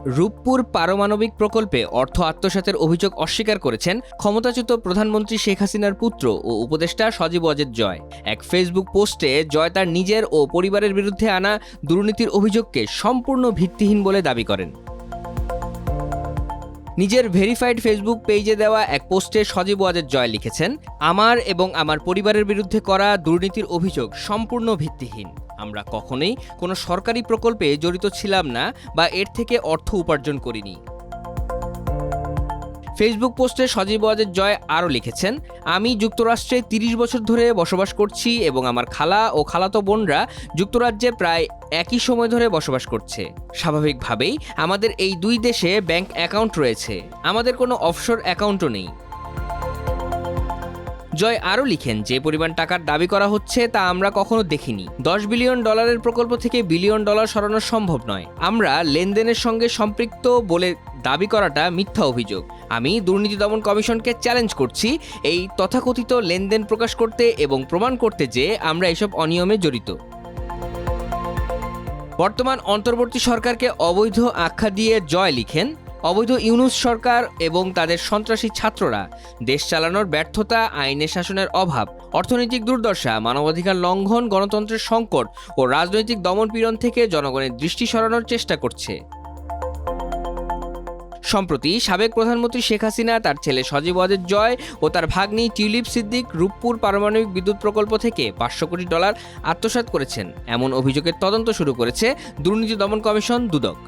রূপপুর পারমাণবিক প্রকল্পে অর্থ আত্মসাতের অভিযোগ অস্বীকার করেছেন ক্ষমতাচ্যুত প্রধানমন্ত্রী শেখ হাসিনার পুত্র ও উপদেষ্টা সজীব ওয়াজেদ জয়। এক ফেসবুক পোস্টে জয় তার নিজের ও পরিবারের বিরুদ্ধে আনা দুর্নীতির অভিযোগকে সম্পূর্ণ ভিত্তিহীন বলে দাবি করেন। নিজের ভেরিফাইড ফেসবুক পেজে দেওয়া এক পোস্টে সজীব ওয়াজেদ জয় লিখেছেন, আমার এবং আমার পরিবারের বিরুদ্ধে করা দুর্নীতির অভিযোগ সম্পূর্ণ ভিত্তিহীন। আমরা কখনোই কোনো সরকারি প্রকল্পে জড়িত ছিলাম না বা এর থেকে অর্থ উপার্জন করিনি। ফেসবুক পোস্টে সজীব ওয়াজেদ জয় আরও লিখেছেন, আমি যুক্তরাষ্ট্রে ৩০ বছর ধরে বসবাস করছি এবং আমার খালা ও খালাতো বোনরা যুক্তরাজ্যে প্রায় একই সময় ধরে বসবাস করছে। স্বাভাবিকভাবেই আমাদের এই দুই দেশে ব্যাংক অ্যাকাউন্ট রয়েছে, আমাদের কোনো অফশোর অ্যাকাউন্টও নেই। জয় আরও লিখেন, যে পরিমাণ টাকার দাবি করা হচ্ছে তা আমরা কখনো দেখিনি। $10 বিলিয়ন প্রকল্প থেকে $1 বিলিয়ন সরানো সম্ভব নয়। আমরা লেনদেনের সঙ্গে সম্পৃক্ত বলে দাবি করাটা মিথ্যা অভিযোগ। আমি দুর্নীতি দমন কমিশনকে চ্যালেঞ্জ করছি এই তথাকথিত লেনদেন প্রকাশ করতে এবং প্রমাণ করতে যে আমরা এসব অনিয়মে জড়িত। বর্তমান অন্তর্বর্তী সরকারকে অবৈধ আখ্যা দিয়ে জয় লিখেন, অবৈধ ইউনূস সরকার এবং তাদের সন্ত্রাসী ছাত্ররা দেশ চালানোর ব্যর্থতা, আইনের শাসনের অভাব, অর্থনৈতিক দুর্দশা, মানবাধিকার লঙ্ঘন, গণতন্ত্রের সংকট ও রাজনৈতিক দমনপীড়ন থেকে জনগণের দৃষ্টি সরানোর চেষ্টা করছে। সম্প্রতি সাবেক প্রধানমন্ত্রী শেখ হাসিনা, তার ছেলে সজীব ওয়াজেদ জয় ও তার ভাগ্নি টিউলিপ সিদ্দিক রূপপুর পারমাণবিক বিদ্যুৎ প্রকল্প থেকে $500 কোটি আত্মসাৎ করেছেন এমন অভিযোগের তদন্ত শুরু করেছে দুর্নীতি দমন কমিশন দুদক।